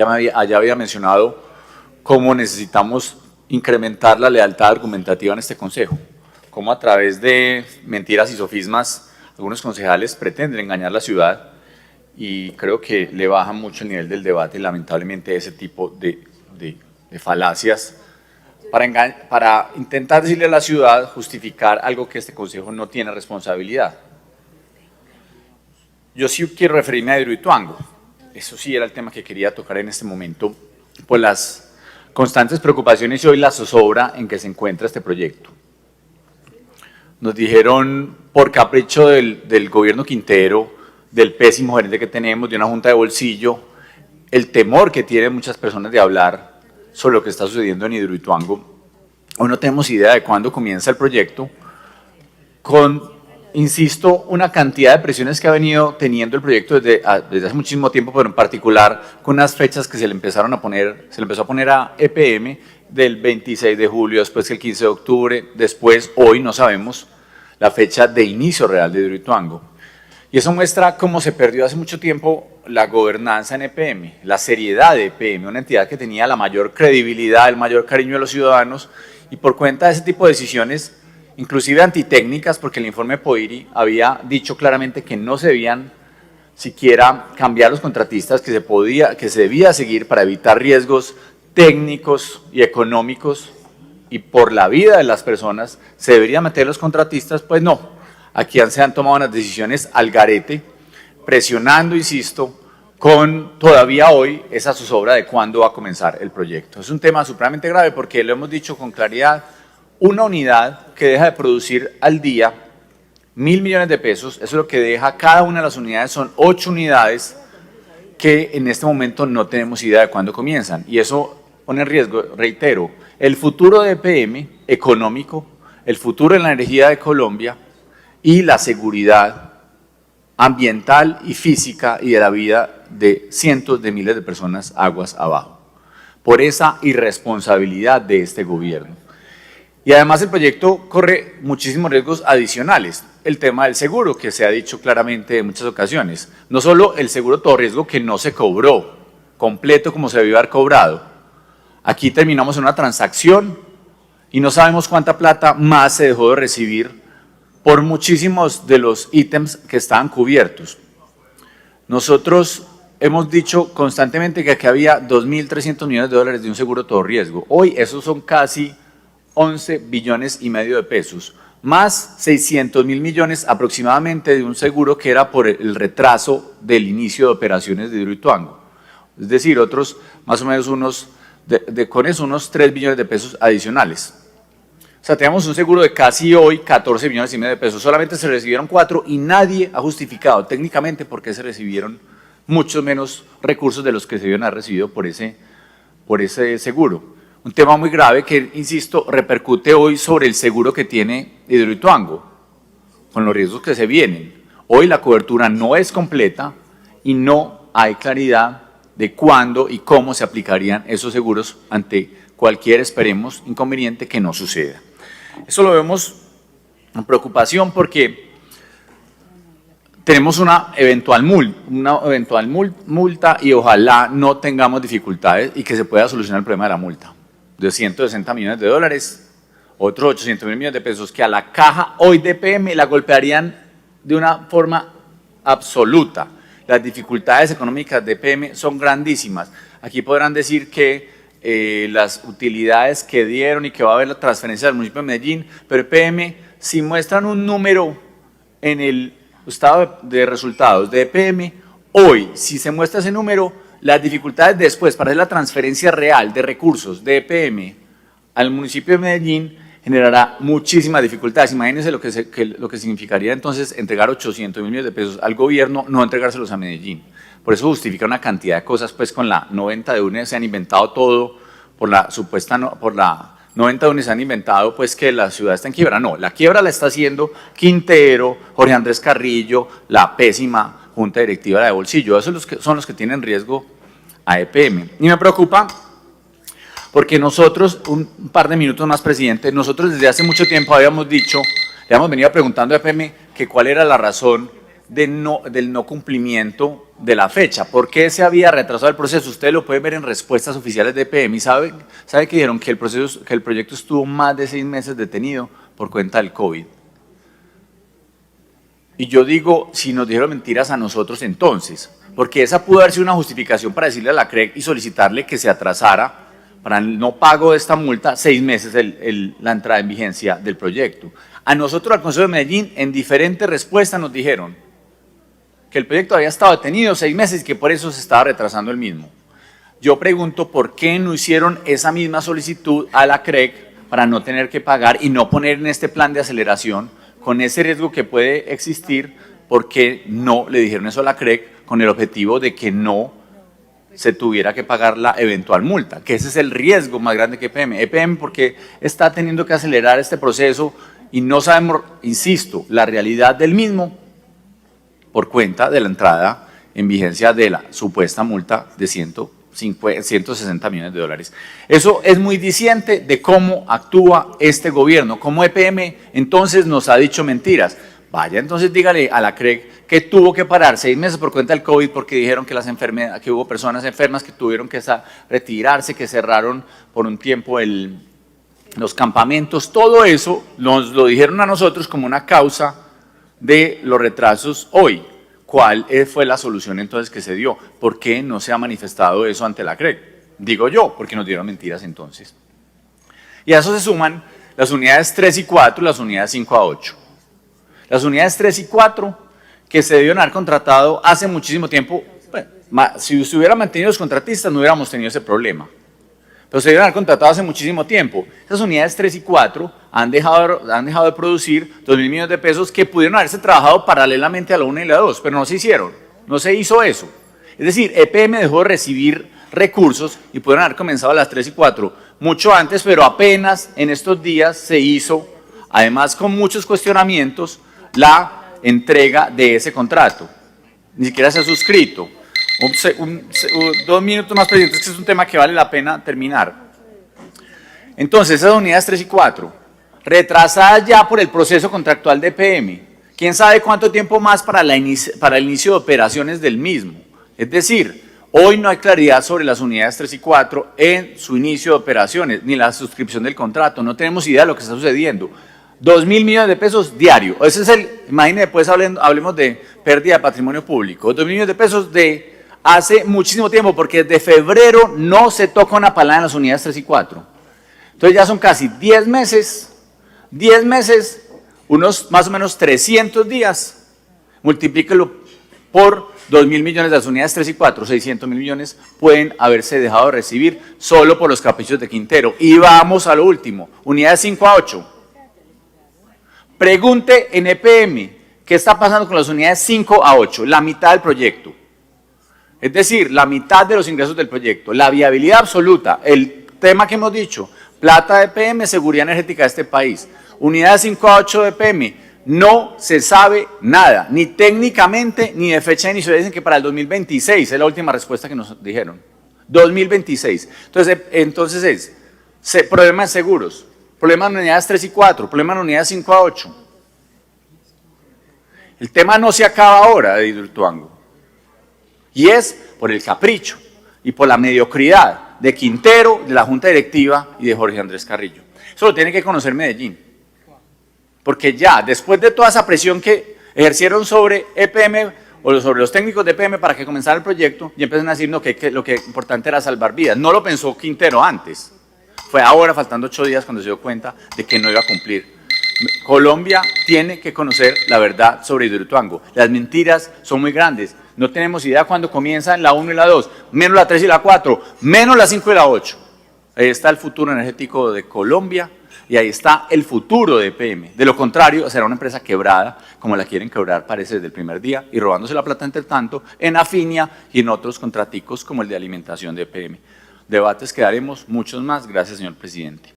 allá había mencionado cómo necesitamos incrementar la lealtad argumentativa en este Consejo, cómo a través de mentiras y sofismas algunos concejales pretenden engañar la ciudad, y creo que le baja mucho el nivel del debate, lamentablemente, ese tipo de falacias para intentar decirle a la ciudad, justificar algo que este Consejo no tiene responsabilidad. Yo sí quiero referirme a Hidroituango. Eso sí era el tema que quería tocar en este momento, por las constantes preocupaciones y hoy la zozobra en que se encuentra este proyecto. Nos dijeron, por capricho del gobierno Quintero, del pésimo gerente que tenemos, de una junta de bolsillo, el temor que tienen muchas personas de hablar sobre lo que está sucediendo en Hidroituango. Hoy no tenemos idea de cuándo comienza el proyecto, con, insisto, una cantidad de presiones que ha venido teniendo el proyecto desde hace muchísimo tiempo, pero en particular con unas fechas que se le empezó a poner a EPM del 26 de julio, después el 15 de octubre, después, hoy no sabemos la fecha de inicio real de Hidroituango. Y eso muestra cómo se perdió hace mucho tiempo la gobernanza en EPM, la seriedad de EPM, una entidad que tenía la mayor credibilidad, el mayor cariño de los ciudadanos, y por cuenta de ese tipo de decisiones, inclusive antitécnicas, porque el informe POIRI había dicho claramente que no se debían siquiera cambiar los contratistas, que se debía seguir para evitar riesgos técnicos y económicos, y por la vida de las personas se deberían meter los contratistas. Pues no, aquí se han tomado unas decisiones al garete, presionando, insisto, con todavía hoy esa zozobra de cuándo va a comenzar el proyecto. Es un tema supremamente grave porque lo hemos dicho con claridad, una unidad que deja de producir al día 1.000 millones de pesos, eso es lo que deja cada una de las unidades, son 8 unidades que en este momento no tenemos idea de cuándo comienzan, y eso pone en riesgo, reitero, el futuro de EPM económico, el futuro de la energía de Colombia y la seguridad ambiental y física y de la vida de cientos de miles de personas aguas abajo, por esa irresponsabilidad de este gobierno. Y además el proyecto corre muchísimos riesgos adicionales. El tema del seguro, que se ha dicho claramente en muchas ocasiones. No solo el seguro todo riesgo que no se cobró completo como se debió haber cobrado. Aquí terminamos en una transacción y no sabemos cuánta plata más se dejó de recibir por muchísimos de los ítems que estaban cubiertos. Nosotros hemos dicho constantemente que aquí había 2.300 millones de dólares de un seguro todo riesgo. Hoy esos son casi 11 billones y medio de pesos, más 600.000 millones aproximadamente de un seguro que era por el retraso del inicio de operaciones de Hidroituango. Es decir, otros más o menos con eso unos 3 billones de pesos adicionales. O sea, tenemos un seguro de casi hoy 14 billones y medio de pesos, solamente se recibieron 4 y nadie ha justificado técnicamente por qué se recibieron muchos menos recursos de los que se debieron haber recibido por ese seguro. Un tema muy grave que, insisto, repercute hoy sobre el seguro que tiene Hidroituango, con los riesgos que se vienen. Hoy la cobertura no es completa y no hay claridad de cuándo y cómo se aplicarían esos seguros ante cualquier, esperemos, inconveniente que no suceda. Eso lo vemos con preocupación porque tenemos una eventual multa y ojalá no tengamos dificultades y que se pueda solucionar el problema de la multa. De 160 millones de dólares, otros 800.000 millones de pesos que a la caja hoy de EPM la golpearían de una forma absoluta. Las dificultades económicas de EPM son grandísimas. Aquí podrán decir que las utilidades que dieron y que va a haber la transferencia del municipio de Medellín, pero EPM, si muestran un número en el estado de resultados de EPM, hoy, si se muestra ese número, las dificultades después para hacer la transferencia real de recursos de EPM al municipio de Medellín generará muchísimas dificultades. Imagínense lo que significaría entonces entregar 800.000 millones de pesos al gobierno, no entregárselos a Medellín. Por eso justifica una cantidad de cosas, pues con la 90 de UNE se han inventado todo, por la 90 de UNE se han inventado pues que la ciudad está en quiebra. No, la quiebra la está haciendo Quintero, Jorge Andrés Carrillo, la pésima junta directiva de bolsillo. Esos son los que tienen riesgo a EPM. Y me preocupa porque nosotros, un par de minutos más, presidente, nosotros desde hace mucho tiempo habíamos dicho, le habíamos venido preguntando a EPM que cuál era la razón del no cumplimiento de la fecha. ¿Por qué se había retrasado el proceso? Ustedes lo pueden ver en respuestas oficiales de EPM y sabe que dijeron que el proyecto estuvo más de 6 meses detenido por cuenta del COVID. Y yo digo, si nos dijeron mentiras a nosotros entonces, porque esa pudo haber sido una justificación para decirle a la CREC y solicitarle que se atrasara para el no pago de esta multa 6 meses la entrada en vigencia del proyecto. A nosotros, al Consejo de Medellín, en diferentes respuestas nos dijeron que el proyecto había estado detenido 6 meses y que por eso se estaba retrasando el mismo. Yo pregunto por qué no hicieron esa misma solicitud a la CREC para no tener que pagar y no poner en este plan de aceleración con ese riesgo que puede existir, por qué no le dijeron eso a la CREC con el objetivo de que no se tuviera que pagar la eventual multa, que ese es el riesgo más grande que EPM. EPM porque está teniendo que acelerar este proceso y no sabemos, insisto, la realidad del mismo por cuenta de la entrada en vigencia de la supuesta multa de 160 millones de dólares. Eso es muy diciente de cómo actúa este gobierno, cómo EPM entonces nos ha dicho mentiras. Vaya, entonces dígale a la CREC que tuvo que parar 6 meses por cuenta del COVID porque dijeron que hubo personas enfermas que tuvieron que retirarse, que cerraron por un tiempo los campamentos. Todo eso nos lo dijeron a nosotros como una causa de los retrasos hoy. ¿Cuál fue la solución entonces que se dio? ¿Por qué no se ha manifestado eso ante la CREC? Digo yo, porque nos dieron mentiras entonces. Y a eso se suman las unidades 3 y 4, las unidades 5 a 8. Las unidades 3 y 4 que se debieron haber contratado hace muchísimo tiempo. Bueno, si se hubieran mantenido los contratistas no hubiéramos tenido ese problema. Pero se debieron haber contratado hace muchísimo tiempo. Esas unidades 3 y 4 han dejado de producir 2.000 millones de pesos que pudieron haberse trabajado paralelamente a la 1 y la 2, pero no se hicieron, no se hizo eso. Es decir, EPM dejó de recibir recursos y pudieron haber comenzado a las 3 y 4 mucho antes, pero apenas en estos días se hizo, además con muchos cuestionamientos, la entrega de ese contrato. Ni siquiera se ha suscrito. 2 minutos más, presidente, que es un tema que vale la pena terminar. Entonces, esas unidades 3 y 4, retrasadas ya por el proceso contractual de EPM, quién sabe cuánto tiempo más para el inicio de operaciones del mismo. Es decir, hoy no hay claridad sobre las unidades 3 y 4 en su inicio de operaciones, ni la suscripción del contrato, no tenemos idea de lo que está sucediendo. 2.000 millones de pesos diario, ese es imagínense, pues hablemos de pérdida de patrimonio público, 2.000 millones de pesos de hace muchísimo tiempo, porque desde febrero no se toca una palada en las unidades 3 y 4. Entonces ya son casi 10 meses, unos más o menos 300 días, multiplíquelo por 2.000 millones de las unidades 3 y 4, 600.000 millones pueden haberse dejado de recibir solo por los caprichos de Quintero. Y vamos a lo último, unidades 5 a 8. Pregunte en EPM qué está pasando con las unidades 5 a 8, la mitad del proyecto. Es decir, la mitad de los ingresos del proyecto, la viabilidad absoluta, el tema que hemos dicho, plata de EPM, seguridad energética de este país. Unidades 5 a 8 de EPM, no se sabe nada, ni técnicamente, ni de fecha de inicio. Dicen que para el 2026, es la última respuesta que nos dijeron. 2026. Entonces problemas seguros, problemas en unidades 3 y 4, problemas en unidades 5 a 8. El tema no se acaba ahora de Hidroituango. Y es por el capricho y por la mediocridad de Quintero, de la Junta Directiva y de Jorge Andrés Carrillo. Eso lo tiene que conocer Medellín. Porque ya, después de toda esa presión que ejercieron sobre EPM o sobre los técnicos de EPM para que comenzara el proyecto, y empezaron a decir que lo que importante era salvar vidas. No lo pensó Quintero antes. Fue ahora, faltando 8 días, cuando se dio cuenta de que no iba a cumplir. Colombia tiene que conocer la verdad sobre Hidroituango. Las mentiras son muy grandes. No tenemos idea cuándo comienzan la 1 y la 2, menos la 3 y la 4, menos la 5 y la 8. Ahí está el futuro energético de Colombia y ahí está el futuro de EPM. De lo contrario, será una empresa quebrada, como la quieren quebrar, parece, desde el primer día, y robándose la plata entre tanto en Afinia y en otros contraticos como el de alimentación de EPM. Debates que daremos muchos más. Gracias, señor presidente.